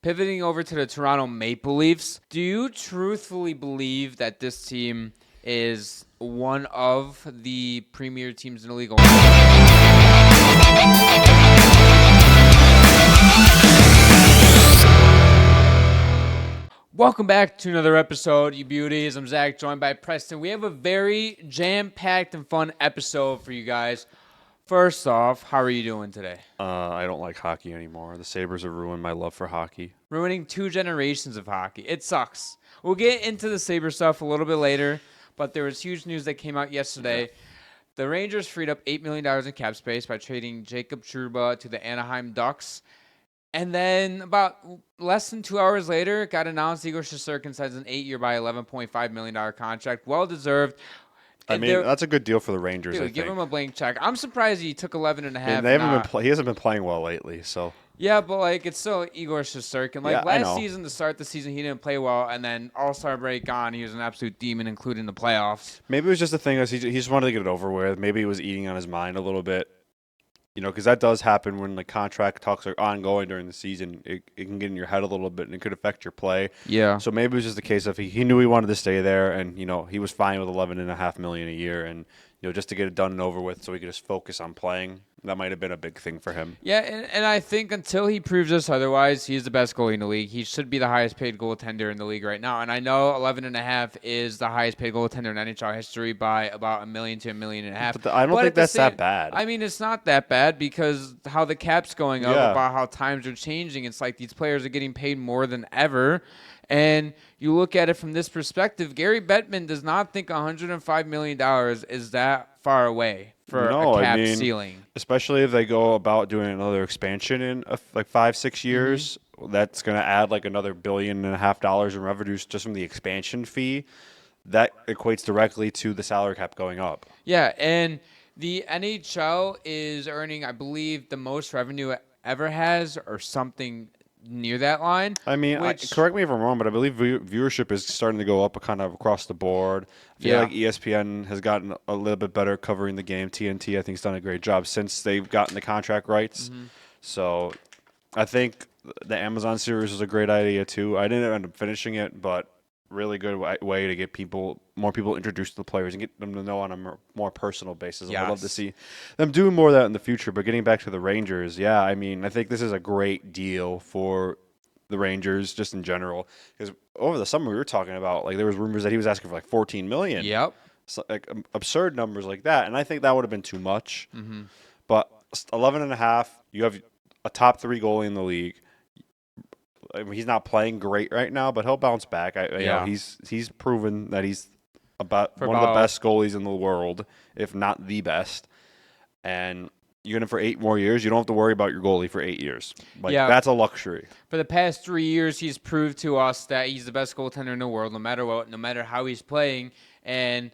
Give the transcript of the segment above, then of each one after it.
pivoting over to the Toronto Maple Leafs, do you truthfully believe that this team is one of the premier teams in the league? Welcome back to another episode, you beauties. I'm Zach, joined by Preston. We have a very jam-packed and fun episode for you guys. First off, how are you doing today? I don't like hockey anymore. The Sabres have ruined my love for hockey. Ruining 2 generations of hockey. It sucks. We'll get into the Sabres stuff a little bit later, but there was huge news that came out yesterday. Yeah. The Rangers freed up $8 million in cap space by trading Jacob Trouba to the Anaheim Ducks. And then about less than 2 hours later, it got announced Igor Shesterkin signs an 8-year by $11.5 million contract. Well-deserved. I mean, that's a good deal for the Rangers, dude, I think. Give him a blank check. I'm surprised he took 11.5. I mean, he hasn't been playing well lately, so. Yeah, but, it's still Igor Shesterkin. Last season, to start the season, he didn't play well, and then All-Star break on, he was an absolute demon, including the playoffs. Maybe it was just the thing, he just wanted to get it over with. Maybe he was eating on his mind a little bit. You know, because that does happen when the contract talks are ongoing during the season. It can get in your head a little bit, and it could affect your play. Yeah. So maybe it was just the case of he knew he wanted to stay there, and, he was fine with $11.5 million a year, and, just to get it done and over with so he could just focus on playing. That might have been a big thing for him. Yeah, and I think until he proves us otherwise, he's the best goalie in the league. He should be the highest paid goaltender in the league right now. And I know 11.5 is the highest paid goaltender in NHL history by about $1 million to $1.5 million. But I don't think that's that bad. I mean, it's not that bad because how the cap's going up, about how times are changing. It's like these players are getting paid more than ever. And you look at it from this perspective, Gary Bettman does not think $105 million is that far away for a cap ceiling. Especially if they go about doing another expansion in 5-6 years, that's going to add another $1.5 billion in revenues just from the expansion fee. That equates directly to the salary cap going up. Yeah, and the NHL is earning, I believe, the most revenue it ever has or something near that line. I mean, correct me if I'm wrong, but I believe viewership is starting to go up kind of across the board. I feel like ESPN has gotten a little bit better covering the game. TNT, I think, has done a great job since they've gotten the contract rights. Mm-hmm. So I think the Amazon series was a great idea, too. I didn't end up finishing it, but really good way to get more people introduced to the players and get them to know on a more personal basis. Yes. I'd love to see them do more of that in the future. But getting back to the Rangers, I mean, I think this is a great deal for the Rangers just in general. Because over the summer we were talking about, there was rumors that he was asking for $14 million. Yep. So, absurd numbers like that. And I think that would have been too much. Mm-hmm. But 11.5, you have a top 3 goalie in the league. I mean, he's not playing great right now, but he'll bounce back. He's proven that he's one of the best goalies in the world, if not the best. And you get him for 8 more years. You don't have to worry about your goalie for 8 years. That's a luxury. For the past 3 years, he's proved to us that he's the best goaltender in the world, no matter what, no matter how he's playing. And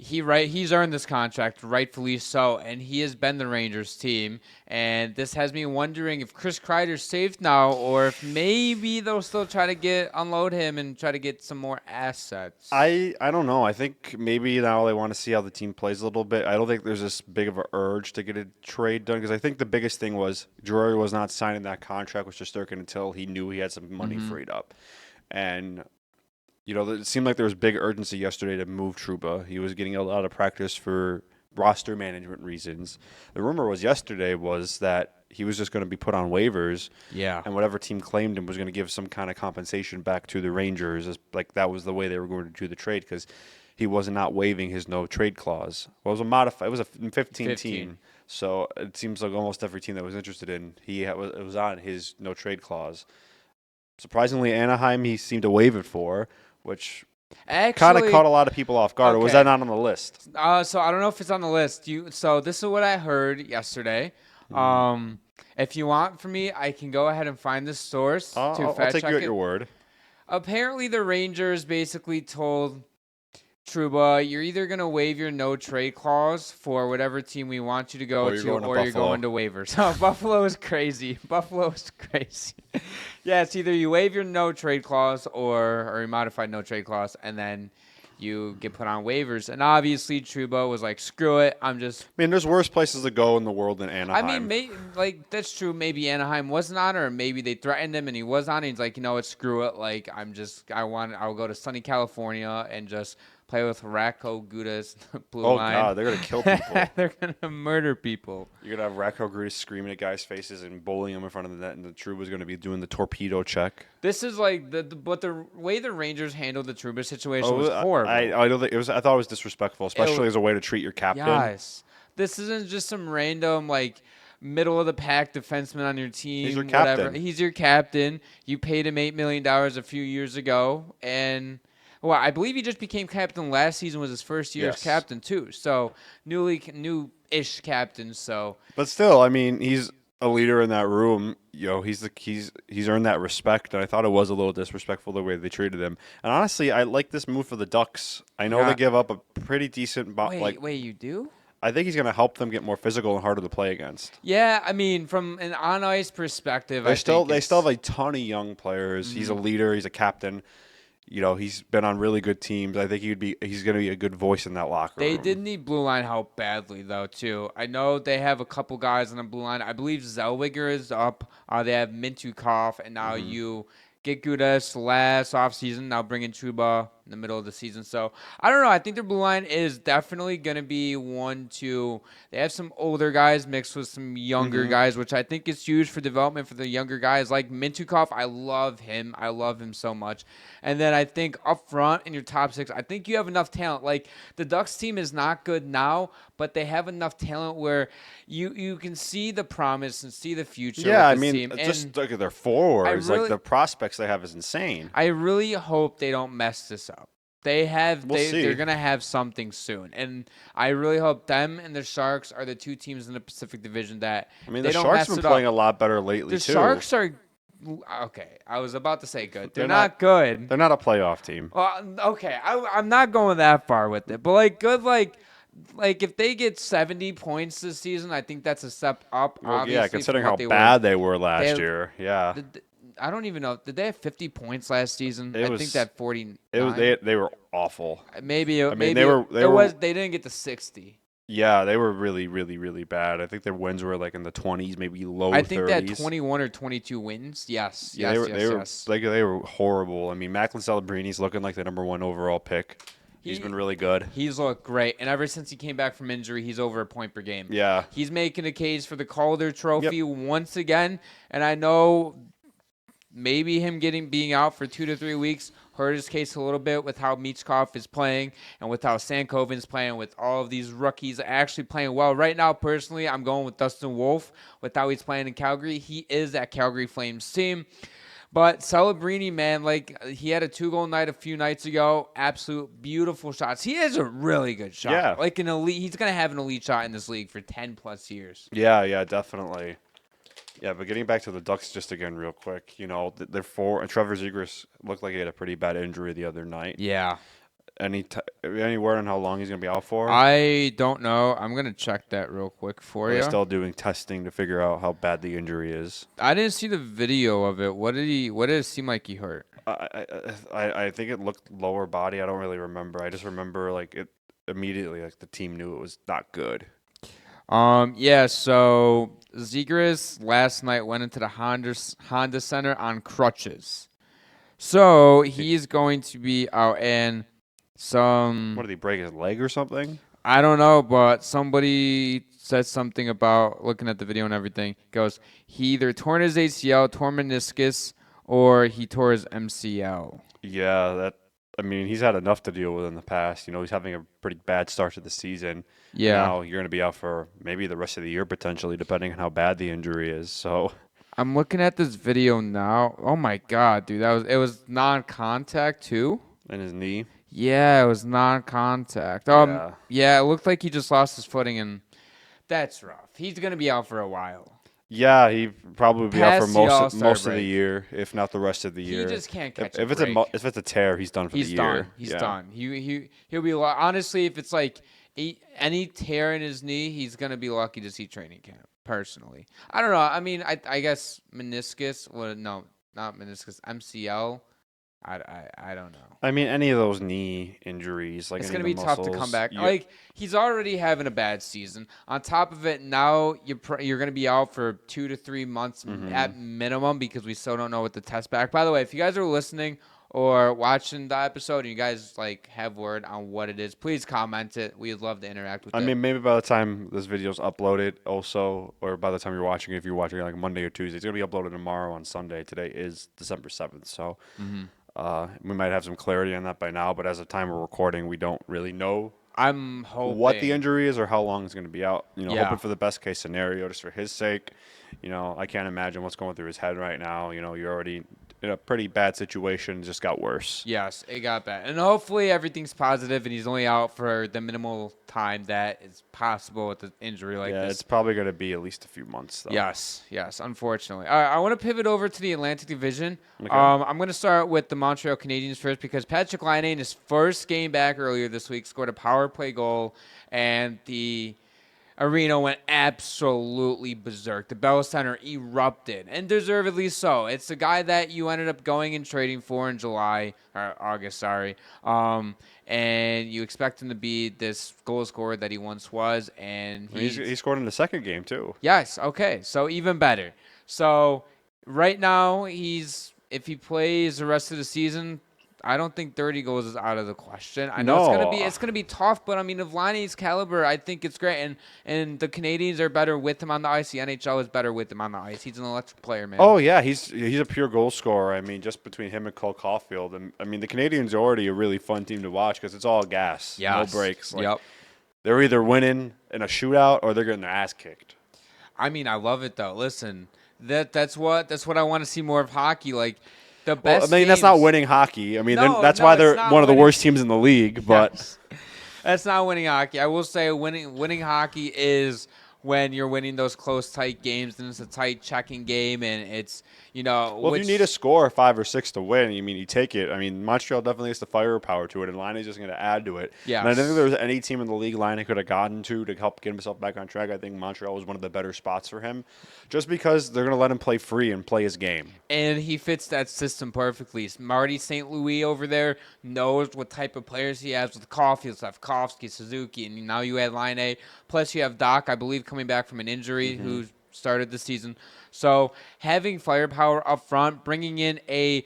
he's earned this contract, rightfully so, and he has been the Rangers team. And this has me wondering if Chris Kreider's safe now, or if maybe they'll still try to unload him and try to get some more assets. I don't know. I think maybe now they want to see how the team plays a little bit. I don't think there's this big of an urge to get a trade done, because I think the biggest thing was Drury was not signing that contract with Shesterkin until he knew he had some money freed up. And it seemed like there was big urgency yesterday to move Trouba. He was getting a lot of practice for roster management reasons. The rumor was yesterday that he was just going to be put on waivers. Yeah. And whatever team claimed him was going to give some kind of compensation back to the Rangers. That was the way they were going to do the trade, because he was not waiving his no trade clause. Well, it was a 15 team. So it seems like almost every team that was interested in, it was on his no trade clause. Surprisingly, Anaheim, he seemed to waive it for, which kind of caught a lot of people off guard. Okay. Or was that not on the list? So I don't know if it's on the list. So this is what I heard yesterday. If you want from me, I can go ahead and find the source to fact check it. I'll take you at your word. Apparently, the Rangers basically told Trouba, you're either going to waive your no trade clause for whatever team we want you to go to, or you're going to waivers. Buffalo is crazy. Yeah, it's either you waive your no trade clause or you modify no trade clause, and then you get put on waivers. And obviously, Trouba was like, screw it. I mean, there's worse places to go in the world than Anaheim. That's true. Maybe Anaheim wasn't on it, or maybe they threatened him and he was on it. He's like, you know what, screw it. Like, I'll go to sunny California and just play with Ratko Gudas, blue line. God, they're going to kill people. They're going to murder people. You're going to have Ratko Gudas screaming at guys' faces and bullying them in front of the net, and the Trouba's going to be doing the torpedo check. This is like the way the Rangers handled the Trouba situation was horrible. I thought it was disrespectful, especially as a way to treat your captain. Yes. This isn't just some random, like, middle of the pack defenseman on your team. He's your captain. Whatever. He's your captain. You paid him $8 million a few years ago, and well, I believe he just became captain last season. Was his first year as captain too. So new-ish captain. So, but still, I mean, he's a leader in that room. You know, he's earned that respect, and I thought it was a little disrespectful the way they treated him. And honestly, I like this move for the Ducks. I know they give up a pretty decent. Wait, you do? I think he's going to help them get more physical and harder to play against. Yeah, I mean, from an on-ice perspective, they still have a ton of young players. Mm-hmm. He's a leader. He's a captain. You know, he's been on really good teams. I think he's going to be a good voice in that locker room. They did need blue line help badly, though, too. I know they have a couple guys on the blue line. I believe Zellweger is up. They have Mintyukov, and now you get Gudas last offseason. Now bring in Trouba in the middle of the season. So, I don't know. I think their blue line is definitely going to be they have some older guys mixed with some younger guys, which I think is huge for development for the younger guys. Like Mintyukov, I love him. I love him so much. And then I think up front in your top six, I think you have enough talent. Like the Ducks team is not good now, but they have enough talent where you can see the promise and see the future. Yeah, I with this mean, team. just look at their forwards. Like the prospects they have is insane. I really hope they don't mess this up. They're gonna have something soon, and I really hope them and the Sharks are the two teams in the Pacific Division that the Sharks have been playing a lot better lately too. The Sharks are okay. I was about to say good. They're not good. They're not a playoff team. Well, okay. I'm not going that far with it, but like good, like if they get 70 points this season, I think that's a step up. Well, yeah, considering how bad they were last year. Yeah. I don't even know. Did they have 50 points last season? I think that 49. They were awful. They didn't get to 60. Yeah, they were really, really, really bad. I think their wins were like in the 20s, maybe low 30s. I think they had 21 or 22 wins. Yes. They were horrible. I mean, Macklin Celebrini's looking like the #1 overall pick. He's been really good. He's looked great. And ever since he came back from injury, he's over a point per game. Yeah. He's making a case for the Calder Trophy once again. And I know maybe him being out for 2 to 3 weeks hurt his case a little bit with how Michkov is playing and with how Sankoven's playing, with all of these rookies actually playing well. Right now, personally, I'm going with Dustin Wolf with how he's playing in Calgary. He is that Calgary Flames team. But Celebrini, man, like he had a 2-goal night a few nights ago. Absolute beautiful shots. He has a really good shot. Yeah. Like an elite. He's going to have an elite shot in this league for 10+ years. Yeah, definitely. Yeah, but getting back to the Ducks just again real quick, you know, they're Trevor Zegras looked like he had a pretty bad injury the other night. Yeah. Any word on how long he's going to be out for? I don't know. I'm going to check that real quick for you. They're still doing testing to figure out how bad the injury is. I didn't see the video of it. What did it seem like he hurt? I think it looked lower body. I don't really remember. I just remember like it immediately, like the team knew it was not good. Yeah, so Zegras last night went into the Honda Center on crutches. So he's going to be out in some... What, did he break his leg or something? I don't know, but somebody said something about looking at the video and everything. Goes, he either torn his ACL, tore meniscus, or he tore his MCL. Yeah, he's had enough to deal with in the past. You know, he's having a pretty bad start to the season. Yeah. Now you're going to be out for maybe the rest of the year potentially, depending on how bad the injury is. So I'm looking at this video now. Oh my God, dude, it was non-contact too. In his knee. Yeah, it was non-contact. Yeah, it looked like he just lost his footing, and that's rough. He's going to be out for a while. Yeah, he probably be out for most of the year, if not the rest of the year. He just can't catch if a break. If it's a tear, he's done for the year. He's done. He'll be honestly, if it's like any tear in his knee, he's gonna be lucky to see training camp. Personally, I don't know. I mean, I guess meniscus. Well, no, not meniscus. MCL. I don't know. I mean, any of those knee injuries, like It's any going of to the be tough to muscles, come back. Like, he's already having a bad season. On top of it, now you're going to be out for 2 to 3 months at minimum because we still don't know what the test back. By the way, if you guys are listening or watching the episode and you guys like have word on what it is, please comment it. We'd love to interact with it. I mean, maybe by the time this video's uploaded also, or by the time you're watching it, if you're watching it like Monday or Tuesday, it's going to be uploaded tomorrow on Sunday. Today is December 7th, so we might have some clarity on that by now, but as of time we're recording, we don't really know I'm hoping what the injury is or how long it's going to be out. Yeah. Hoping for the best case scenario just for his sake. I can't imagine what's going through his head right now. You're already in a pretty bad situation. It just got worse. Yes, it got bad. And hopefully everything's positive and he's only out for the minimal time that is possible with the injury like Yeah, this. it's probably going to be at least a few months, though. Yes, unfortunately. All right, I want to pivot over to the Atlantic Division. Okay. I'm going to start with the Montreal Canadiens first because Patrick Laine, in his first game back earlier this week, scored a power play goal, and the arena went absolutely berserk. The Bell Center erupted, and deservedly so. It's the guy that you ended up going and trading for in August, and you expect him to be this goal scorer that he once was, and He scored in the second game, too. Yes, okay, so even better. So right now, if he plays the rest of the season, I don't think 30 goals is out of the question. I know it's gonna be tough, but I mean, of Laine's caliber, I think it's great. And the Canadiens are better with him on the ice. The NHL is better with him on the ice. He's an electric player, man. Oh yeah, he's a pure goal scorer. I mean, just between him and Cole Caulfield, and I mean, the Canadiens are already a really fun team to watch because it's all gas, no breaks. Yep. They're either winning in a shootout or they're getting their ass kicked. I mean, I love it though. Listen, that's what I want to see more of hockey. Like. That's not winning hockey. I mean, that's why they're one of the worst teams in the league. But yes. That's not winning hockey. I will say winning hockey is when you're winning those close, tight games, and it's a tight checking game, and it's well, if you need a score 5 or 6 to win, you take it. I mean, Montreal definitely has the firepower to it, and Laine is just going to add to it. Yeah. And I don't think there was any team in the league Laine could have gotten to help get himself back on track. I think Montreal was one of the better spots for him, just because they're going to let him play free and play his game. And he fits that system perfectly. Marty St. Louis over there knows what type of players he has with Caulfield, Slavkovsky, Suzuki, and now you add Laine. Plus you have Doc, I believe, coming back from an injury, who started the season. So having firepower up front, bringing in a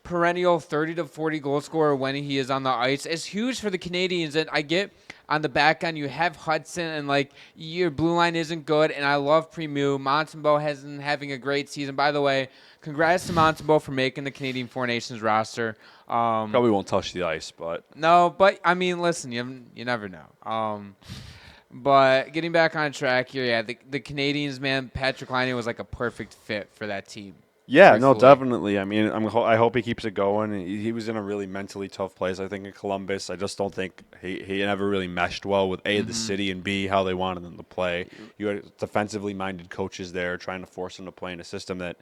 perennial 30 to 40 goal scorer when he is on the ice is huge for the Canadiens. And I get on the back end, you have Hudson, and your blue line isn't good. And I love Premu. Montembeault hasn't having a great season. By the way, congrats to Montembeault for making the Canadian Four Nations roster. Probably won't touch the ice, but no. But I mean, listen, you never know. But getting back on track here, yeah, the Canadiens, man, Patrick Laine was like a perfect fit for that team. Yeah, no, definitely. I mean, I hope he keeps it going. He was in a really mentally tough place, I think, in Columbus. I just don't think he never really meshed well with A, the city, and B, how they wanted him to play. You had defensively minded coaches there trying to force him to play in a system that,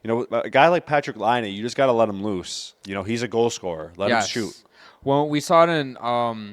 a guy like Patrick Laine, you just got to let him loose. He's a goal scorer. Let him shoot. Well, we saw it in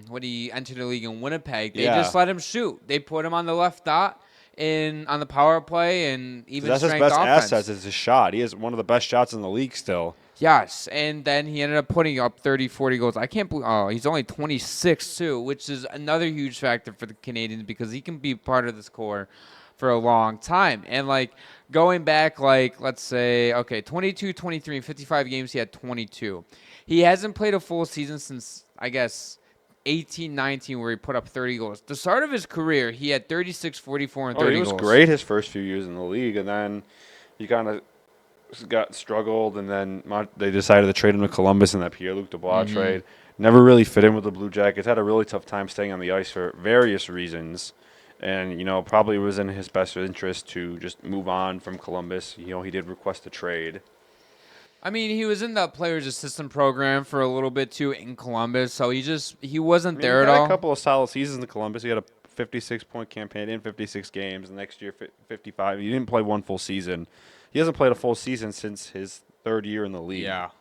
when he entered the league in Winnipeg. They just let him shoot. They put him on the left dot on the power play and even that's his strength best offense. asset is his shot. He has one of the best shots in the league still. Yes, and then he ended up putting up 30, 40 goals. I can't believe he's only 26 too, which is another huge factor for the Canadiens because he can be part of this core for a long time. And going back let's say 22, 23, and 55 games, he had 22. He hasn't played a full season since, I guess, 18-19, where he put up 30 goals. The start of his career, he had 36, 44, and 30 goals. He was great his first few years in the league, and then he kind of got struggled, and then they decided to trade him to Columbus in that Pierre-Luc Dubois trade. Never really fit in with the Blue Jackets. Had a really tough time staying on the ice for various reasons. And, probably was in his best interest to just move on from Columbus. He did request a trade. I mean, he was in the players' assistant program for a little bit, too, in Columbus. So he wasn't there at all. He had a couple of solid seasons in Columbus. He had a 56-point campaign in 56 games. The next year, 55. He didn't play one full season. He hasn't played a full season since his third year in the league. Yeah.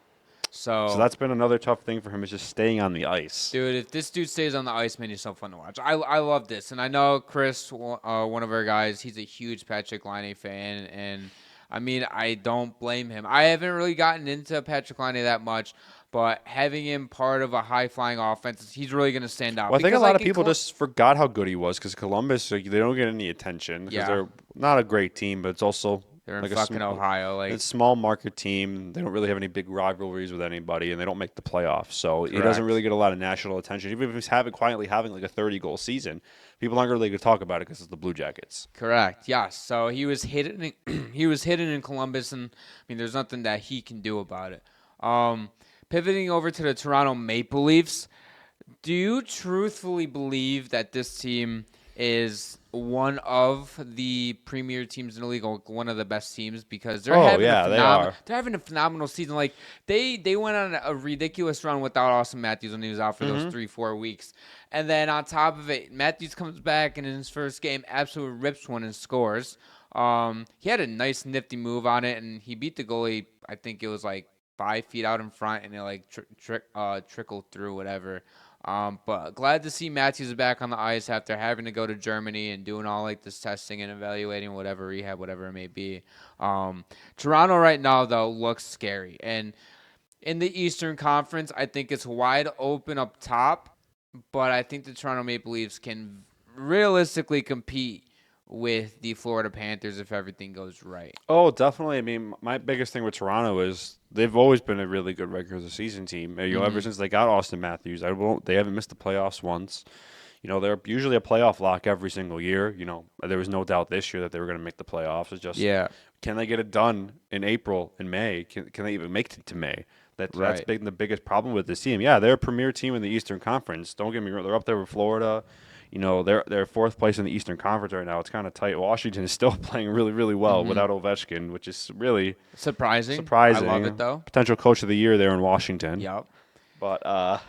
So that's been another tough thing for him is just staying on the ice. Dude, if this dude stays on the ice, man, he's so fun to watch. I love this. And I know Chris, one of our guys, he's a huge Patrick Laine fan. And I mean, I don't blame him. I haven't really gotten into Patrick Laine that much, but having him part of a high-flying offense, he's really going to stand out. Well, I think a Because, lot like, of people just forgot how good he was because Columbus, like, they don't get any attention because they're not a great team, but it's also they're in like fucking Ohio. it's Like, a small market team. They don't really have any big rivalries with anybody, and they don't make the playoffs. So he doesn't really get a lot of national attention. Even if he's quietly having like a 30-goal season, people aren't really going to talk about it because it's the Blue Jackets. correct. Yes. So he was hidden. He was hidden in Columbus, and I mean, there's nothing that he can do about it. Pivoting over to the Toronto Maple Leafs, do you truthfully believe that this team is one of the premier teams in the league, or one of the best teams? Because they're they're having a phenomenal season. Like they went on a ridiculous run without Auston Matthews when he was out for those 3-4 weeks, and then on top of it, Matthews comes back and in his first game absolutely rips one and scores. He had a nice nifty move on it, and he beat the goalie. I think it was like 5 feet out in front, and it like trickled through whatever. But glad to see Matthews back on the ice after having to go to Germany and doing all like this testing and evaluating whatever rehab, whatever it may be. Toronto right now though looks scary, and in the Eastern Conference, I think it's wide open up top, but I think the Toronto Maple Leafs can realistically compete with the Florida Panthers if everything goes right. Oh, definitely. I mean, my biggest thing with Toronto is they've always been a really good regular season team. Ever since they got Auston Matthews, they haven't missed the playoffs once. They're usually a playoff lock every single year. There was no doubt this year that they were going to make the playoffs. It's just, can they get it done in April and May? Can they even make it to May? That's the biggest problem with this team. Yeah, they're a premier team in the Eastern Conference. Don't get me wrong; they're up there with Florida. They're fourth place in the Eastern Conference right now. It's kind of tight. Washington is still playing really, really well without Ovechkin, which is really surprising. I love it though. Potential coach of the year there in Washington. Yep. But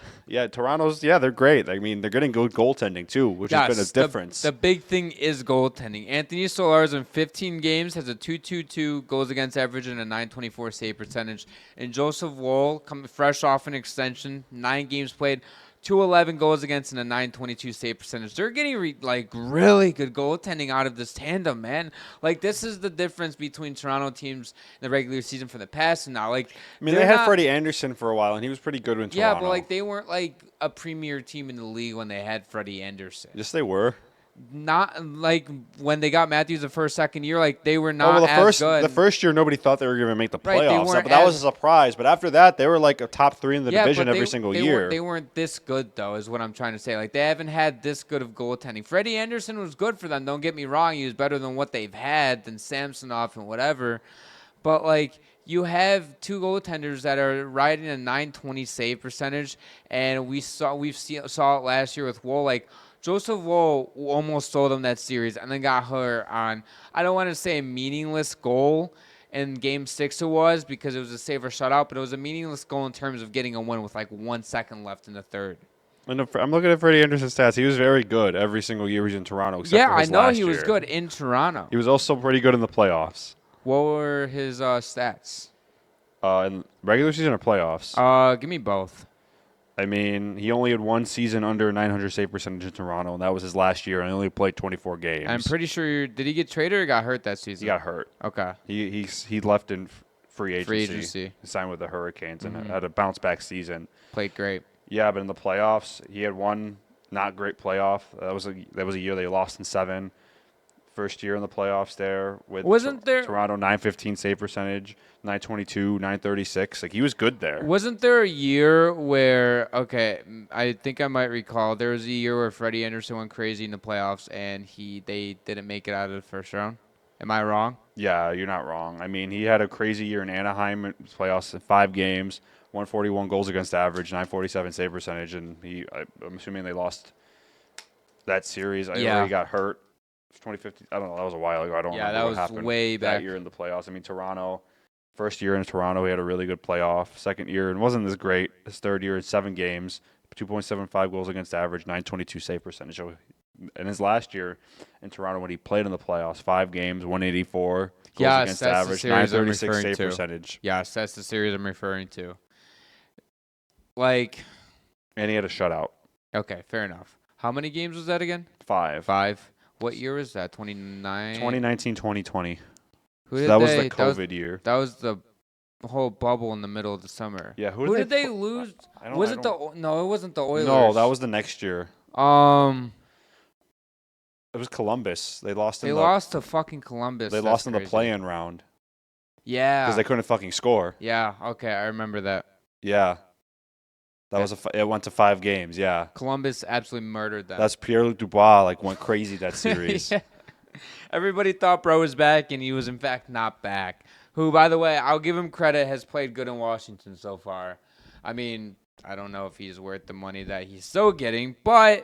Toronto's they're great. I mean, they're getting good goaltending too, which has been a difference. The big thing is goaltending. Anthony Stolarz in 15 games has a 2.22 goals against average and a 9.24 save percentage. And Joseph Woll, coming fresh off an extension, 9 games played, 211 goals against and a 922 save percentage. They're getting really good goaltending out of this tandem, man. Like, this is the difference between Toronto teams in the regular season from the past and now. Like, I mean, they had Freddie Anderson for a while, and he was pretty good in Toronto. Yeah, but like they weren't like a premier team in the league when they had Freddie Anderson. Yes, they were. Not like when they got Matthews the second year, like they were not as good. The first year, nobody thought they were going to make the playoffs, but that was a surprise. But after that, they were like a top 3 in the division every single year. They weren't this good, though, is what I'm trying to say. Like, they haven't had this good of goaltending. Freddie Anderson was good for them. Don't get me wrong. He was better than what they've had, than Samsonov and whatever. But, like, you have 2 goaltenders that are riding a 920 save percentage, and we saw it last year with Woll. Like, Joseph Woll almost stole them that series and then got hurt on, I don't want to say a meaningless goal in Game 6 it was because it was a save or shutout, but it was a meaningless goal in terms of getting a win with like 1 second left in the third. And I'm looking at Freddie Anderson's stats. He was very good every single year he was in Toronto. I know he was good in Toronto. He was also pretty good in the playoffs. What were his stats? In regular season or playoffs? Give me both. I mean, he only had 1 season under 900 save percentage in Toronto, and that was his last year, and he only played 24 games. I'm pretty sure. Did he get traded or got hurt that season? He got hurt. Okay. He left in free agency. He signed with the Hurricanes and had a bounce back season. Played great. Yeah, but in the playoffs, he had one not great playoff. That was a year they lost in 7. First year in the playoffs there with Toronto, 915 save percentage, 922, 936. Like, he was good there. Wasn't there a year where, I think I might recall, there was a year where Freddie Anderson went crazy in the playoffs and they didn't make it out of the first round? Am I wrong? Yeah, you're not wrong. I mean, he had a crazy year in Anaheim in playoffs in 5 games, 141 goals against average, 947 save percentage, and I'm assuming they lost that series. He got hurt. 2015, I don't know. That was a while ago. I don't remember what happened. Yeah, that was way back. That year in the playoffs. I mean, Toronto, first year in Toronto, he had a really good playoff. Second year, and wasn't as great. His third year in 7 games, 2.75 goals against average, 922 save percentage. And his last year in Toronto, when he played in the playoffs, 5 games, 184 goals against average, 936 save percentage. Yes, that's the series I'm referring to. Like, and he had a shutout. Okay, fair enough. How many games was that again? 5. What year was that? 2019, 2020. Who did that they? was the COVID year. That was the whole bubble in the middle of the summer. Yeah, who did they lose? Was it no? It wasn't the Oilers. No, that was the next year. It was Columbus. They lost to fucking Columbus. They lost in the play-in round. Yeah. Because they couldn't fucking score. Yeah. Okay, I remember that. Yeah. It went to 5 games. Yeah. Columbus absolutely murdered them. That's Pierre-Luc Dubois went crazy that series. Yeah. Everybody thought Bro was back, and he was in fact not back. Who, by the way, I'll give him credit, has played good in Washington so far. I mean, I don't know if he's worth the money that he's still getting, but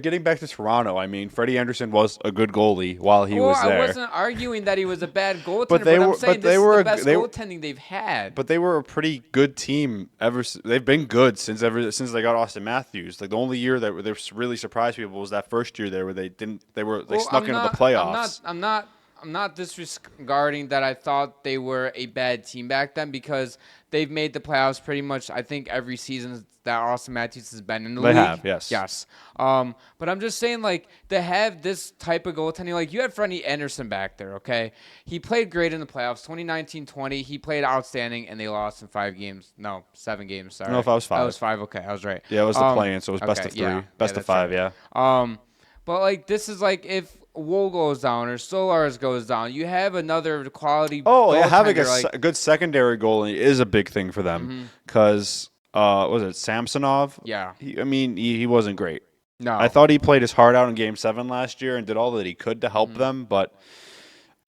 getting back to Toronto, I mean, Freddie Anderson was a good goalie while he was there. I wasn't arguing that he was a bad goaltender, but I'm saying this is the best goaltending they've had. But they were a pretty good team they've been good since they got Auston Matthews. Like the only year that they really surprised people was that first year there where they snuck into the playoffs. I'm not disregarding that I thought they were a bad team back then because they've made the playoffs pretty much, I think, every season that Auston Matthews has been in the league. They have, yes. Yes. But I'm just saying, like, to have this type of goaltending, like, you had Freddie Anderson back there, okay? He played great in the playoffs. 2019-20, he played outstanding, and they lost in 7 games, sorry. No, if I was 5. I was 5, okay, I was right. Yeah, it was the play-in, so it was best of 3. Yeah, best of 5, right. yeah. But, like, this is like if Wool goes down or Solars goes down, you have another quality having a good secondary goalie is a big thing for them because, was it Samsonov? Yeah. He wasn't great. No. I thought he played his heart out in Game 7 last year and did all that he could to help them, but,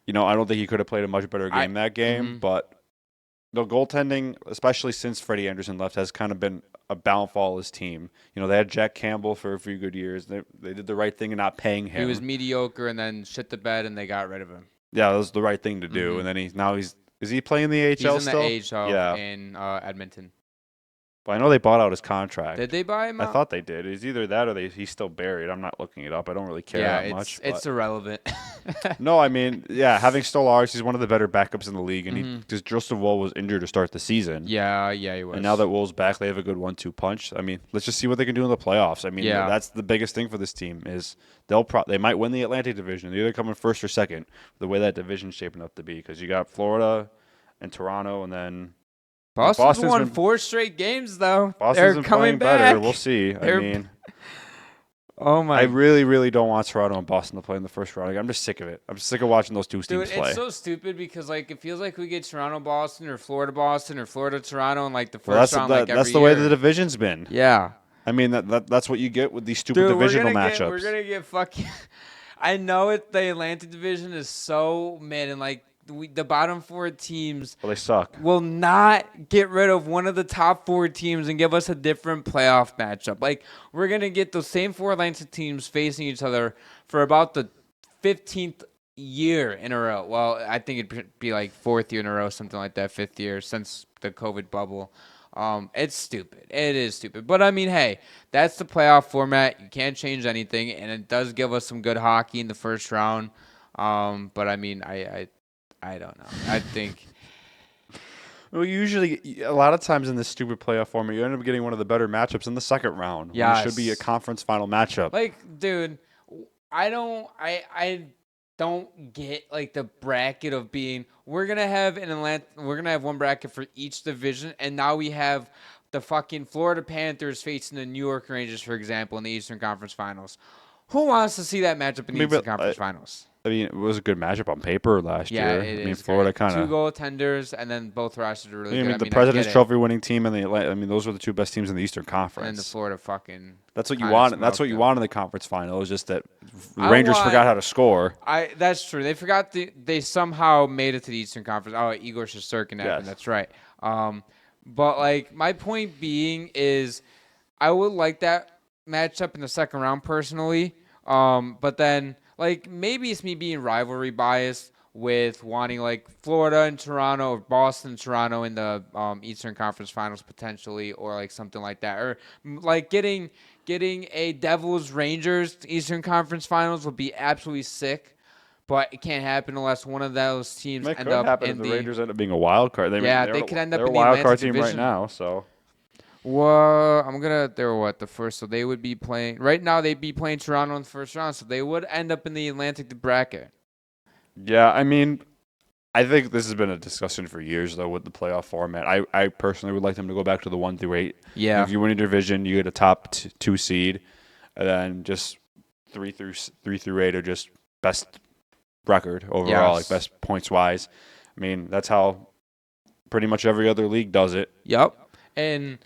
I don't think he could have played a much better game that game, but the goaltending, especially since Freddie Anderson left, has kind of been a downfall of his team. They had Jack Campbell for a few good years. They did the right thing in not paying him. He was mediocre and then shit the bed and they got rid of him. Yeah, that was the right thing to do. And then is he playing the AHL still? He's in the AHL in Edmonton. But I know they bought out his contract. Did they buy him out? I thought they did. It's either that or he's still buried. I'm not looking it up. I don't really care that much. It's irrelevant. No, having Stolarz, he's one of the better backups in the league, and because Joseph Woll was injured to start the season. Yeah, he was. And now that Woll's back, they have a good 1-2 punch. Let's just see what they can do in the playoffs. That's the biggest thing for this team is they might win the Atlantic Division. They're either coming first or second. The way that division's shaping up to be, because you got Florida and Toronto, and then. Boston's won 4 straight games, though. They're coming back. Better. We'll see. Oh my! I really, really don't want Toronto and Boston to play in the first round. I'm just sick of it. I'm sick of watching those two teams play. It's so stupid because it feels like we get Toronto Boston or Florida Boston or Florida Toronto in the first round every year. That's the way the division's been. Yeah. That's what you get with these stupid divisional matchups. We're gonna get fucking. I know the Atlantic Division is so mid and the bottom 4 teams they suck. Will not get rid of one of the top 4 teams and give us a different playoff matchup. We're going to get those same 4 Atlantic teams facing each other for about the 15th year in a row. Well, I think it'd be 4th year in a row, something like that, 5th year since the COVID bubble. It's stupid. It is stupid. But, hey, that's the playoff format. You can't change anything, and it does give us some good hockey in the first round. But, I don't know. I think. Well, usually, a lot of times in this stupid playoff format, you end up getting one of the better matchups in the second round. Yeah, it should be a conference final matchup. Dude, I don't get the bracket of being. We're gonna have one bracket for each division, and now we have the fucking Florida Panthers facing the New York Rangers, for example, in the Eastern Conference Finals. Who wants to see that matchup in the Eastern Conference Finals? It was a good matchup on paper last year. It is Florida kind of 2 goaltenders, and then both rosters are really good. The President's Trophy winning team and those were the 2 best teams in the Eastern Conference. And the Florida fucking. That's what you want. That's what you want in the conference final. Is just that the Rangers forgot how to score. That's true. They forgot. They somehow made it to the Eastern Conference. Oh, Igor Shesterkin happened. That's right. But my point being is, I would like that matchup in the second round personally. But then. Maybe it's me being rivalry biased with wanting Florida and Toronto or Boston and Toronto in the Eastern Conference Finals potentially, or something like that, or getting a Devils Rangers Eastern Conference Finals would be absolutely sick. But it can't happen unless one of those teams end up in the Rangers end up being a wild card. They could end up in the wild card team division right now. So. Well, they're the first, so they would be playing right now. They'd be playing Toronto in the first round, so they would end up in the Atlantic bracket. Yeah, I think this has been a discussion for years, though, with the playoff format. I personally would like them to go back to the 1-8. Yeah. If you win a division, you get a top 2 seed, and then just 3-8 are just best record overall, like best points wise. I mean, that's how pretty much every other league does it. Yep. And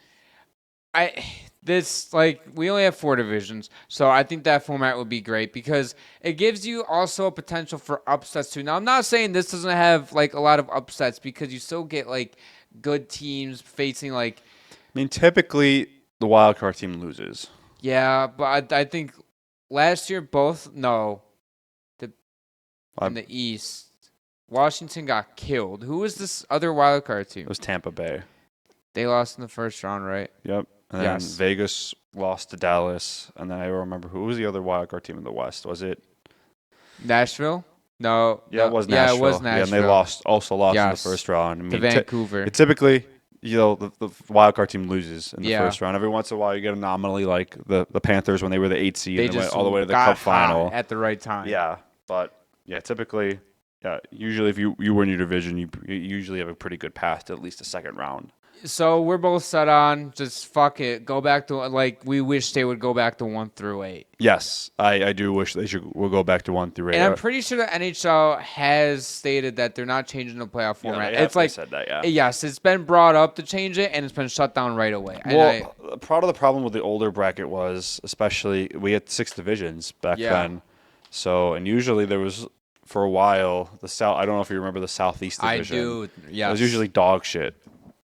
we only have 4 divisions, so I think that format would be great because it gives you also a potential for upsets too. Now, I'm not saying this doesn't have like a lot of upsets because you still get like good teams facing like. I mean, typically the wild card team loses. Yeah, but I think last year in the East, Washington got killed. Who was this other wild card team? It was Tampa Bay. They lost in the first round, right? Yep. And then Vegas lost to Dallas. And then I remember who was the other wild card team in the West? Was it Nashville? No. Yeah, it was Nashville. Yeah, it was Nashville. Yeah, and they also lost in the first round. I mean, to Vancouver. Typically, the wild card team loses in the first round. Every once in a while, you get an anomaly like the Panthers when they were the 8 seed and they went all the way to the Cup final at the right time. Yeah, but typically, usually if you win your division, you usually have a pretty good path to at least a second round. So we're both set on just fuck it. Go back to we wish they would go back to 1-8. Yes, I do wish we'll go back to 1-8. And I'm pretty sure the NHL has stated that they're not changing the playoff format. It's like said that, yeah. Yes, it's been brought up to change it, and it's been shut down right away. Well, part of the problem with the older bracket was, especially we had 6 divisions back then. So, and usually there was for a while the South. I don't know if you remember the Southeast division. I do. Yeah, it was usually dog shit.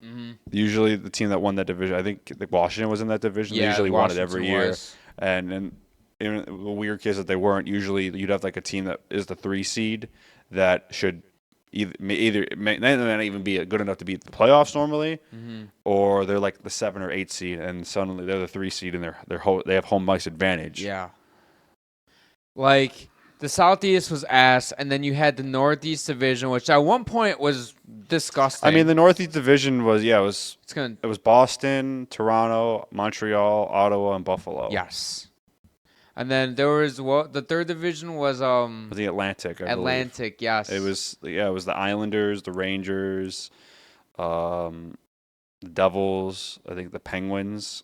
Mm-hmm. Usually the team that won that division, I think Washington was in that division. Yeah, they usually won it Washington every year. was. And in the weird case that they weren't, usually you'd have like a team that is the 3 seed that should either may not even be good enough to beat the playoffs normally, or they're like the 7 or 8 seed and suddenly they're the 3 seed and they have home ice advantage. Yeah. Like the Southeast was ass, and then you had the Northeast division, which at one point was disgusting. I mean, the Northeast division was it was Boston, Toronto, Montreal, Ottawa, and Buffalo. Yes. And then there was the third division was the Atlantic. I Atlantic, believe. yes. It was the Islanders, the Rangers, the Devils, I think the Penguins,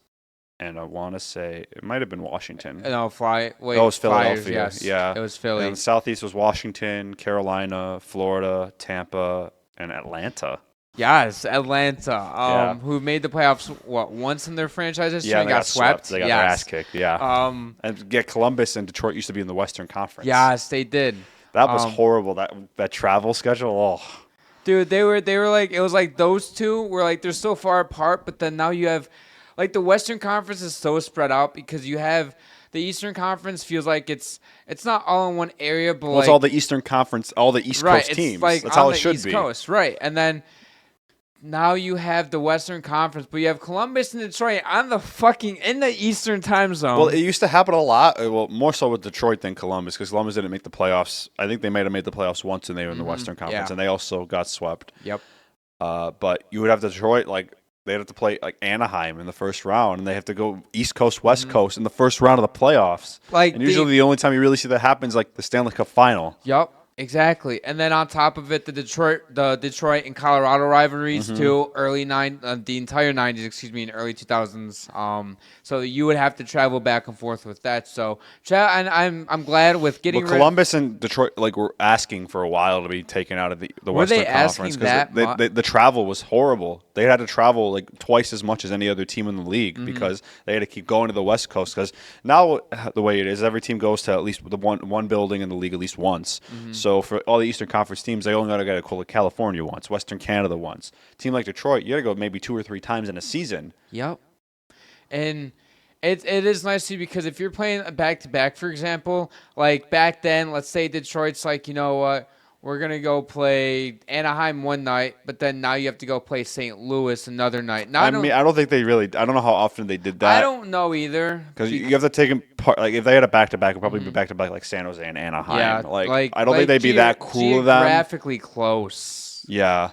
and I want to say it might have been Washington. No, it was Philadelphia. Flyers, yes. Yeah. It was Philly. And the Southeast was Washington, Carolina, Florida, Tampa, and Atlanta. Yes, Atlanta, who made the playoffs once in their franchise history and got swept. They got their ass kicked. Yeah. And Columbus and Detroit used to be in the Western Conference. Yes, they did. That was horrible. That travel schedule. Oh. Dude, they were like, it was like those two were like they're so far apart, but then now you have like the Western Conference is so spread out because you have the Eastern Conference feels like it's not all in one area, but it's all the Eastern Conference, all the East Coast teams. Like that's how it should East be. Coast, right? And then now you have the Western Conference, but you have Columbus and Detroit on in the Eastern time zone. Well, it used to happen a lot. Well, more so with Detroit than Columbus because Columbus didn't make the playoffs. I think they might have made the playoffs once and they were in the Western Conference, and they also got swept. Yep. But you would have Detroit they'd have to play like Anaheim in the first round, and they have to go East Coast, West Coast in the first round of the playoffs. And usually the only time you really see that happen is like the Stanley Cup final. Yep, exactly. And then on top of it, the Detroit and Colorado rivalries too, the entire 90s, and early 2000s. So you would have to travel back and forth with that. So, and I'm glad with getting. But Columbus and Detroit were asking for a while to be taken out of the Western Conference because the travel was horrible. They had to travel like twice as much as any other team in the league because they had to keep going to the West Coast. Because now the way it is, every team goes to at least the one building in the league at least once. So for all the Eastern Conference teams, they only got to go to California once, Western Canada once. A team like Detroit, you got to go maybe 2 or 3 times in a season. Yep. And it is nice too because if you're playing a back-to-back, for example, like back then, let's say Detroit's like, you know what, we're going to go play Anaheim one night, but then now you have to go play St. Louis another night. Now, I don't think they really – I don't know how often they did that. I don't know either. Because you have to take – like if they had a back-to-back, it would probably be back-to-back like San Jose and Anaheim. Yeah, I don't think they'd be that cool of them. Geographically close. Yeah.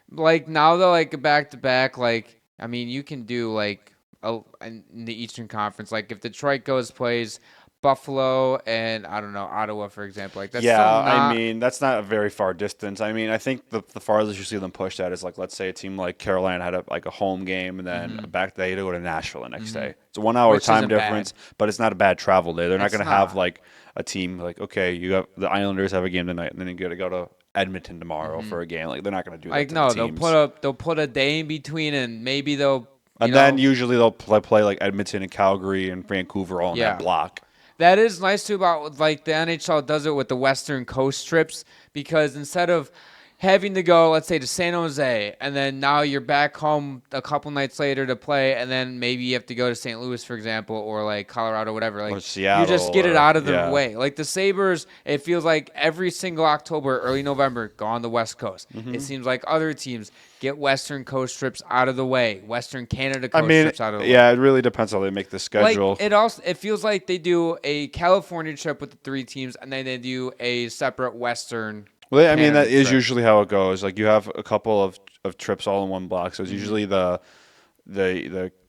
Like now, though, like a back-to-back, like, I mean, you can do like in the Eastern Conference. Like if Detroit plays Buffalo and I don't know Ottawa, for example. Like that's Yeah, still I not. mean that's not a very far distance. I mean, I think the farthest you see them push that is like, let's say a team like Carolina had a home game and then back they had to go to Nashville the next day. It's a 1 hour Which time isn't bad. difference, but it's not a bad travel day. They're not It's going to have not. like a team like, okay, you got the Islanders have a game tonight and then you got to go to Edmonton tomorrow for a game. Like they're not going to do that Like to no, the teams. they'll put a day in between, and maybe they'll. And then usually they'll play like Edmonton and Calgary and Vancouver all in Yeah. that block. That is nice too about like the NHL does it with the Western Coast trips because instead of having to go, let's say, to San Jose, and then now you're back home a couple nights later to play, and then maybe you have to go to St. Louis, for example, or like Colorado, whatever. Like Or Seattle, you just get it out of the yeah. way. Like the Sabres, it feels like every single October, early November, go on the West Coast. Mm-hmm. It seems like other teams get Western Coast trips out of the way, Western Canada Coast trips out of the way. Yeah, it really depends how they make the schedule. Like it feels like they do a California trip with the 3 teams, and then they do a separate Western. Well, I mean, Canada that is trip. usually how it goes. Like you have a couple of trips all in one block. So it's usually the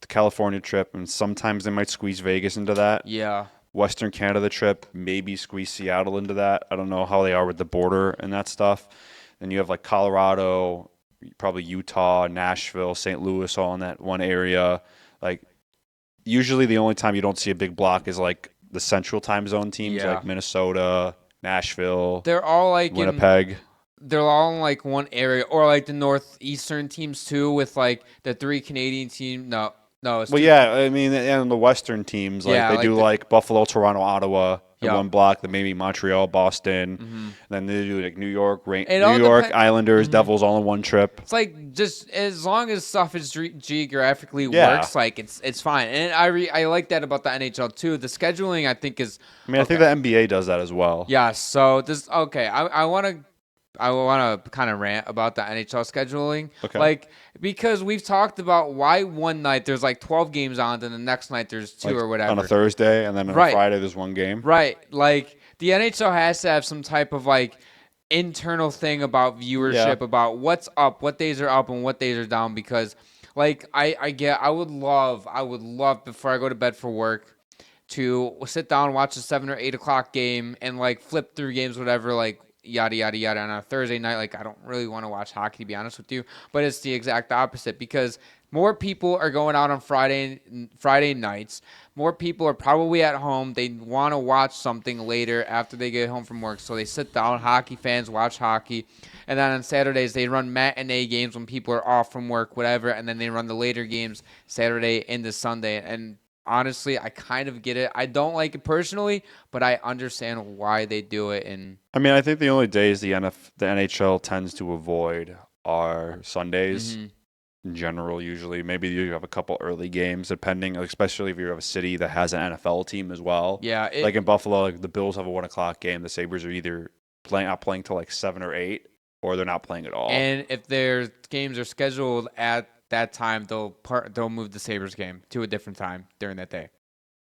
California trip, and sometimes they might squeeze Vegas into that. Yeah. Western Canada trip, maybe squeeze Seattle into that. I don't know how they are with the border and that stuff. Then you have like Colorado, probably Utah, Nashville, St. Louis, all in that one area. Like usually the only time you don't see a big block is like the central time zone teams Yeah. like Minnesota, Nashville, They're all like Winnipeg. they're all in like one area, or like the northeastern teams too, with like the 3 Canadian teams. No, it's Well, two- yeah, I mean, and the Western teams, like Yeah, they like do the- like Buffalo, Toronto, Ottawa in Yeah. one block, then maybe Montreal, Boston, and then they do like New York, It all New York, depen- Islanders, Devils all in one trip. It's like just as long as stuff is geographically Yeah. works, like it's fine. And I like that about the NHL too. The scheduling I think is. I mean, I think the NBA does that as well. Yeah, so this okay. I want to kind of rant about the NHL scheduling. Okay. Like because we've talked about why one night there's like 12 games on, then the next night there's 2 Like, or whatever. on a Thursday, and then on a Right. Friday there's one game. Right. Like the NHL has to have some type of like internal thing about viewership, Yeah. about what's up, what days are up and what days are down because like I would love before I go to bed for work to sit down and watch a 7 or 8 o'clock game and like flip through games, whatever, like yada yada yada on a Thursday night. Like I don't really want to watch hockey to be honest with you, but it's the exact opposite because more people are going out on Friday nights. More people are probably at home. They want to watch something later after they get home from work, so they sit down. Hockey fans watch hockey, and then on Saturdays they run matinee games when people are off from work, whatever, and then they run the later games Saturday into Sunday. And honestly, I kind of get it. I don't like it personally, but I understand why they do it. And I mean, I think the only days the NHL tends to avoid are Sundays. In general, usually maybe you have a couple early games, depending, especially if you have a city that has an NFL team as well. yeah, Like in Buffalo, like the Bills have a 1 o'clock game. The Sabres are either not playing till like 7 or 8, or they're not playing at all. and if their games are scheduled at that time, they'll move the Sabres game to a different time during that day.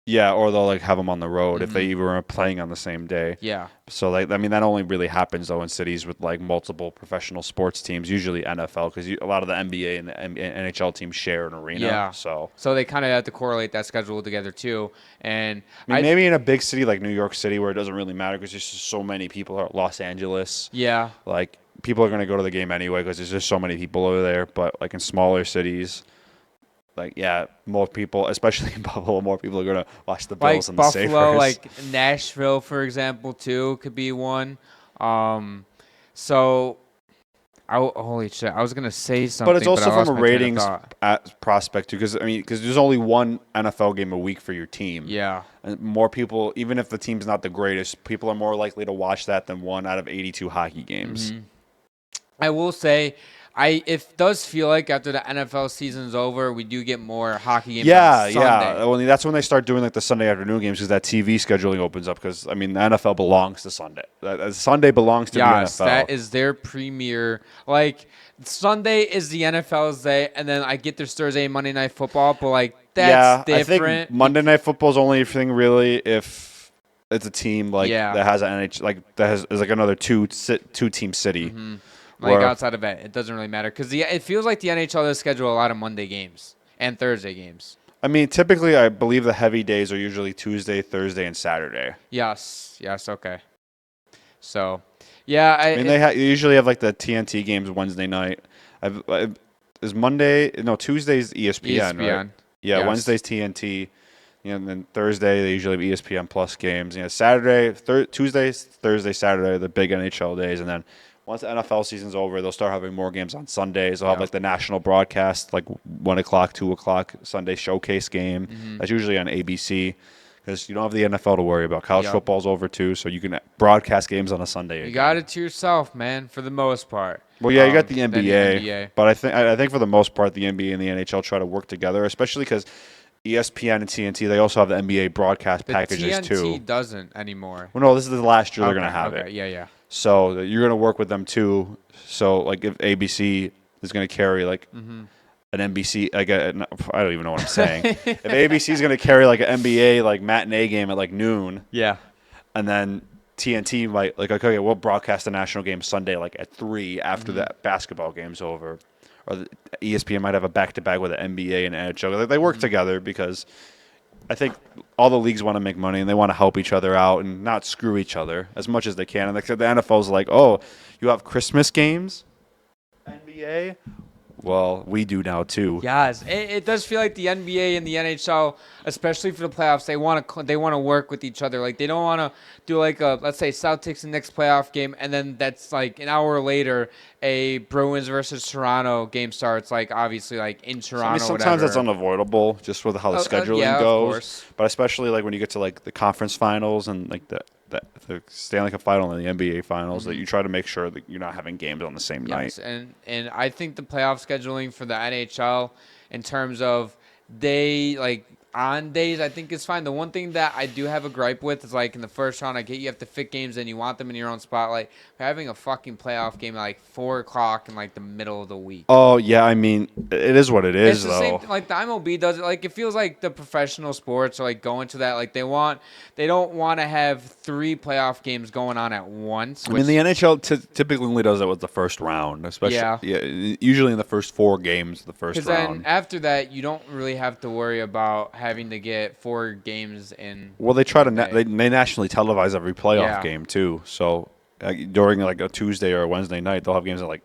Yeah, or they'll like have them on the road if they even are playing on the same day. Yeah. So like, I mean, that only really happens though in cities with like multiple professional sports teams, usually NFL, because a lot of the NBA and the NHL teams share an arena. Yeah. So they kind of have to correlate that schedule together too. And I mean, maybe in a big city like New York City where it doesn't really matter because there's just so many people. Or Los Angeles, yeah, like people are going to go to the game anyway because there's just so many people over there. But like in smaller cities, like yeah, more people, especially in Buffalo, more people are going to watch the like Bills and the Buffalo, Sabres. like Nashville, for example, too could be one. So, holy shit, I was gonna say something, But it's also I lost from a my train of ratings thought. prospect too, because I mean, because there's only one NFL game a week for your team. Yeah. And more people, even if the team's not the greatest, people are more likely to watch that than 1 out of 82 hockey games. I will say, it does feel like after the NFL season's over, we do get more hockey games. Yeah, on Sunday. yeah. Well, that's when they start doing like the Sunday afternoon games because that TV scheduling opens up. Because I mean, the NFL belongs to Sunday. Sunday belongs to Yes, the NFL. that is their premier. Like Sunday is the NFL's day, and then I get their Thursday and Monday Night Football, but like that's I different. think Monday Night Football is only thing really if it's a team like that has an NH like that is like another two team city. Like outside of it, it doesn't really matter because it feels like the NHL does schedule a lot of Monday games and Thursday games. I mean, typically, I believe the heavy days are usually Tuesday, Thursday, and Saturday. Yes. Okay. So, yeah, I mean, they usually have like the TNT games Wednesday night. Is Monday? No, Tuesday's ESPN, right? Yeah, Yes. Wednesday's TNT. And then Thursday they usually have ESPN Plus games. Saturday, Tuesday, Thursday, Saturday are the big NHL days, and then once the NFL season's over, they'll start having more games on Sundays. They'll have like the national broadcast, like 1 o'clock, 2 o'clock Sunday showcase game. That's usually on ABC because you don't have the NFL to worry about. College football's over too, so you can broadcast games on a Sunday. You got it to yourself, man, for the most part. Well, yeah, you got the NBA, but I think for the most part, the NBA and the NHL try to work together, especially because ESPN and TNT, they also have the NBA broadcast packages too. TNT doesn't anymore. Well, no, this is the last year they're going to have it. Yeah. So you're going to work with them too. So like if ABC is going to carry like an NBC, like I don't even know what I'm saying. If ABC is going to carry like an NBA like matinee game at like noon, and then TNT might like okay, we'll broadcast the national game Sunday like at 3 after that basketball game's over. Or the ESPN might have a back-to-back with the NBA and NHL. They work together because I think all the leagues want to make money and they want to help each other out and not screw each other as much as they can. And like the NFL's like, oh, you have Christmas games, NBA? Well, we do now too. Yes, it does feel like the NBA and the NHL, especially for the playoffs, they want to work with each other. Like they don't want to do like a, let's say, Celtics and Knicks playoff game, and then that's like an hour later a Bruins versus Toronto game starts. Like obviously like in Toronto. I mean, sometimes that's unavoidable just with how the scheduling goes. Of course. But especially like when you get to like the conference finals and like the Stanley Cup final and the NBA finals, that you try to make sure that you're not having games on the same night. And I think the playoff scheduling for the NHL in terms of on days, I think it's fine. The one thing that I do have a gripe with is like in the first round, I get you have to fit games and you want them in your own spot. Like having a fucking playoff game at like 4 o'clock in like the middle of the week. Oh yeah, I mean it is what it is. It's the same like the MLB does it. Like it feels like the professional sports are like going to that. Like they don't want to have 3 playoff games going on at once. I mean the NHL typically only does it with the first round, especially usually in the first 4 games, the first round. Because then after that, you don't really have to worry about having to get 4 games in. Well, they try to they nationally televise every playoff game too. So during like a Tuesday or a Wednesday night, they'll have games at like,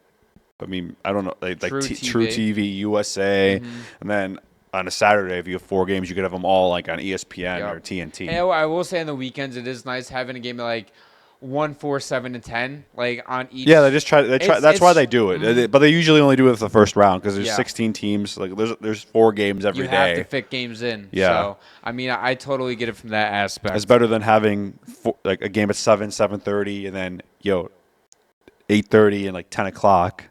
I mean, I don't know, like True TV, USA, and then on a Saturday, if you have 4 games, you could have them all like on ESPN or TNT. And I will say on the weekends, it is nice having a game at like 1, 4, 7, and 10, like on each. Yeah, they try. That's why they do it. But they usually only do it for the first round because there's 16 teams. Like there's 4 games every day. You have to fit games in. Yeah. So I mean, I totally get it from that aspect. It's better than having like a game at 7, 7:30, and then 8:30 and like 10 o'clock.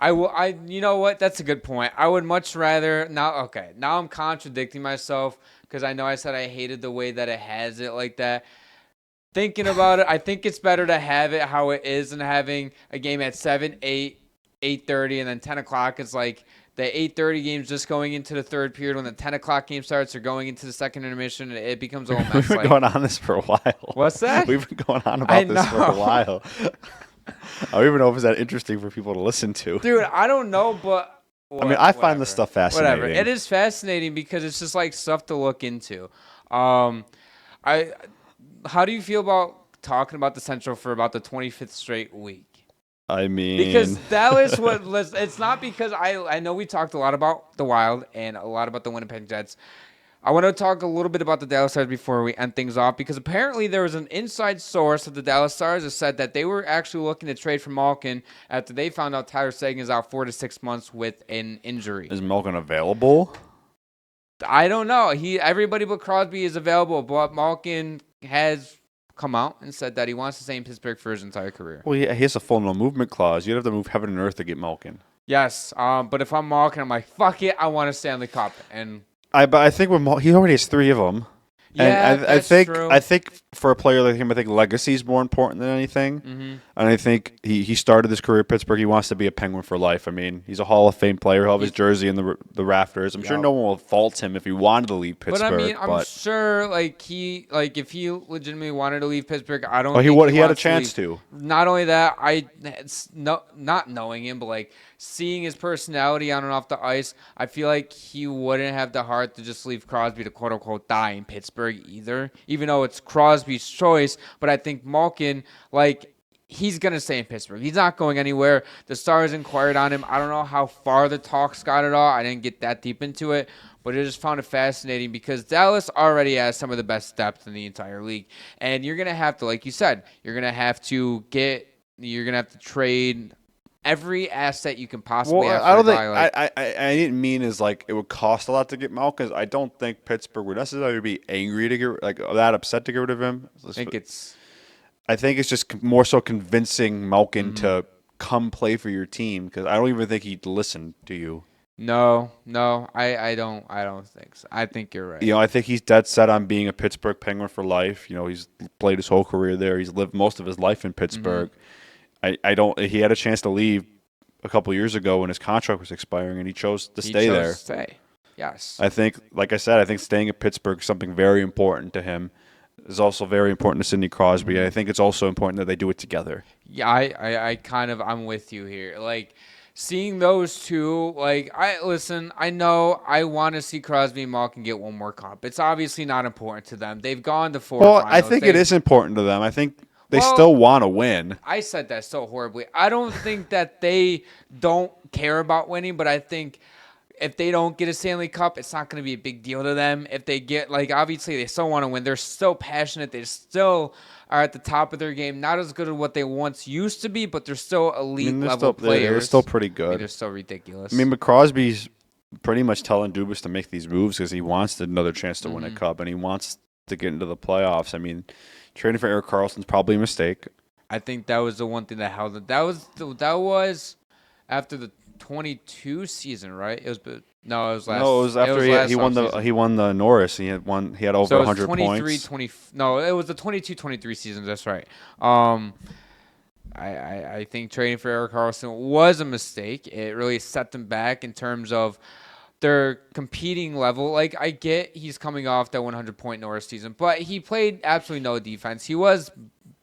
You know what? That's a good point. I would much rather now I'm contradicting myself because I know I said I hated the way that it has it like that. Thinking about it, I think it's better to have it how it is than having a game at 7, 8, 8:30, and then 10 o'clock. It's like the 8:30 game's just going into the third period. When the 10 o'clock game starts, they're going into the second intermission, and it becomes a whole mess. We've been going on this for a while. What's that? We've been going on about this for a while. I don't even know if it's that interesting for people to listen to. Dude, I don't know, but I find this stuff fascinating. Whatever. It is fascinating because it's just like stuff to look into. How do you feel about talking about the Central for about the 25th straight week? I mean, because that was it's not because I know we talked a lot about the Wild and a lot about the Winnipeg Jets. I want to talk a little bit about the Dallas Stars before we end things off because apparently there was an inside source of the Dallas Stars that said that they were actually looking to trade for Malkin after they found out Tyler Seguin is out 4 to 6 months with an injury. Is Malkin available? I don't know. Everybody but Crosby is available, but Malkin has come out and said that he wants to stay in Pittsburgh for his entire career. Well, he has a full no movement clause. You'd have to move heaven and earth to get Malkin. Yes, but if I'm Malkin, I'm like, fuck it, I want a Stanley Cup. And I think with he already has 3 of them. Yeah, and that's true. I think for a player like him, I think legacy is more important than anything. And I think he started his career at Pittsburgh. He wants to be a Penguin for life. I mean, he's a Hall of Fame player. He'll have his jersey in the rafters. I'm sure no one will fault him if he wanted to leave Pittsburgh. But I mean, I'm sure if he legitimately wanted to leave Pittsburgh, he had a chance to. Not only that, not knowing him, but like seeing his personality on and off the ice, I feel like he wouldn't have the heart to just leave Crosby to quote unquote die in Pittsburgh either, even though it's Crosby's choice. But I think Malkin, like, he's going to stay in Pittsburgh. He's not going anywhere. The Stars inquired on him. I don't know how far the talks got at all. I didn't get that deep into it, but I just found it fascinating because Dallas already has some of the best depth in the entire league. And you're going to have to, like you said, you're going to have to trade every asset you can possibly have. I don't think I didn't mean as like it would cost a lot to get Malkin. I don't think Pittsburgh would necessarily be angry to get that upset to get rid of him. I think it's just more so convincing Malkin to come play for your team because I don't even think he'd listen to you. No, I don't think so. I think you're right. I think he's dead set on being a Pittsburgh Penguin for life. He's played his whole career there. He's lived most of his life in Pittsburgh. He had a chance to leave a couple years ago when his contract was expiring, and he chose to stay there. Yes. I think, like I said, staying at Pittsburgh is something very important to him. Is also very important to Sidney Crosby. And I think it's also important that they do it together. Yeah, I'm with you here. Like, seeing those two, I know I want to see Crosby and Malkin get one more cup. It's obviously not important to them. They've gone to four finals. I think it is important to them. I think they still want to win. I said that so horribly. I don't think that they don't care about winning, but I think if they don't get a Stanley Cup, it's not going to be a big deal to them. If they get, obviously they still want to win. They're still passionate. They still are at the top of their game. Not as good as what they once used to be, but they're still elite level players. They're still pretty good. They're still ridiculous. But Crosby's pretty much telling Dubas to make these moves because he wants another chance to win a cup, and he wants to get into the playoffs. Trading for Erik Karlsson's probably a mistake. I think that was the one thing that held it. That was after the 22 season, right? It was last. No, it was after he won the Norris. He had over 100 points. No, it was the 22-23 season. That's right. I think trading for Erik Karlsson was a mistake. It really set them back in terms of their competing level. I get he's coming off that 100-point Norris season, but he played absolutely no defense. He was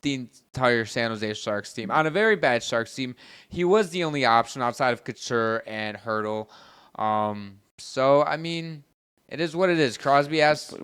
the entire San Jose Sharks team. On a very bad Sharks team, he was the only option outside of Couture and Hurdle. It is what it is. Crosby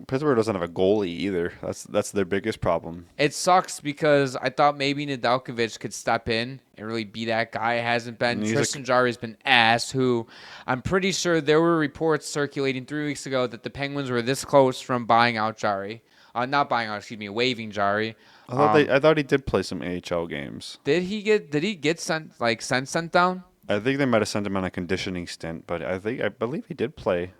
Pittsburgh doesn't have a goalie either. That's their biggest problem. It sucks because I thought maybe Nedeljkovic could step in and really be that guy. It hasn't been. Tristan Jarry's been ass, who I'm pretty sure there were reports circulating 3 weeks ago that the Penguins were this close from buying out Jarry. Waiving Jarry. I thought he did play some AHL games. Did he get sent down? I think they might have sent him on a conditioning stint, but I believe he did play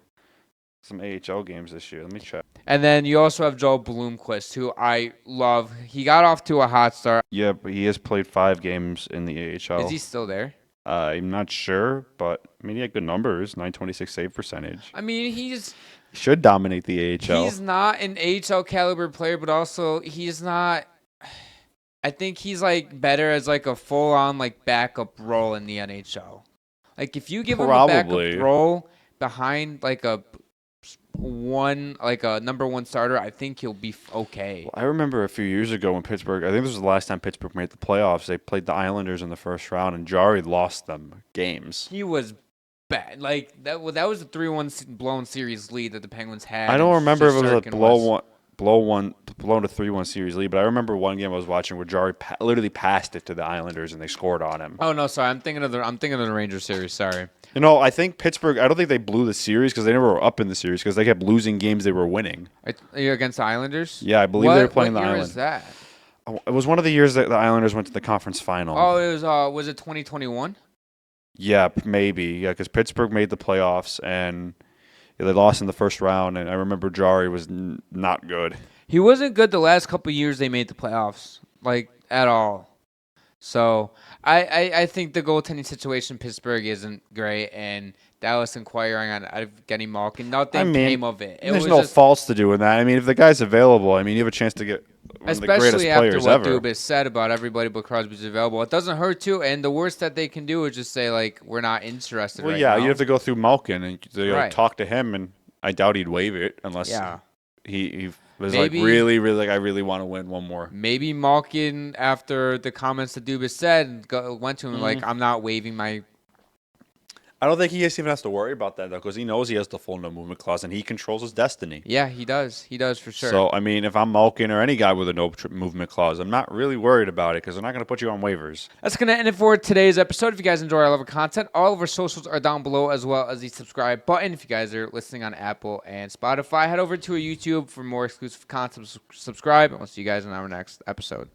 some AHL games this year. Let me check. And then you also have Joel Blomqvist, who I love. He got off to a hot start. Yeah, but he has played 5 games in the AHL. Is he still there? I'm not sure, but he had good numbers, .926 save percentage. He should dominate the AHL. He's not an AHL caliber player, but also he's not. I think he's better as a full on backup role in the NHL. If you give him a backup role behind a number one starter, I think he'll be okay. Well, I remember a few years ago when Pittsburgh, I think this was the last time Pittsburgh made the playoffs. They played the Islanders in the first round, and Jarry lost them games. He was bad. That was a 3-1 blown series lead that the Penguins had. I don't remember if it was a blown to 3-1 series lead, but I remember one game I was watching where Jarry literally passed it to the Islanders and they scored on him. Oh no, sorry, I'm thinking of the Rangers series. Sorry. I think Pittsburgh. I don't think they blew the series because they never were up in the series because they kept losing games they were winning. Are you against the Islanders? Yeah, I believe they were playing the Islanders. What year is that? It was one of the years that the Islanders went to the conference final. Oh, it was it 2021? Yeah, maybe. Yeah, because Pittsburgh made the playoffs and they lost in the first round, and I remember Jarry was not good. He wasn't good the last couple of years they made the playoffs, at all. So I think the goaltending situation in Pittsburgh isn't great, and Dallas inquiring on getting Malkin. Nothing came of it. There's no faults to do in that. If the guy's available, you have a chance to get one of the greatest players ever. Especially after what Dubas said about everybody but Crosby's available. It doesn't hurt to, and the worst that they can do is just say, we're not interested right now. You have to go through Malkin and talk to him, and I doubt he'd waive it unless he was really, really, I really want to win one more. Maybe Malkin, after the comments that Dubas said, went to him I'm not waiving my I don't think he even has to worry about that, though, because he knows he has the full no movement clause, and he controls his destiny. Yeah, he does. He does for sure. So, I mean, if I'm Malkin or any guy with a no movement clause, I'm not really worried about it because they're not going to put you on waivers. That's going to end it for today's episode. If you guys enjoy our level content, all of our socials are down below as well as the subscribe button. If you guys are listening on Apple and Spotify, head over to our YouTube for more exclusive content. Subscribe, and we'll see you guys in our next episode.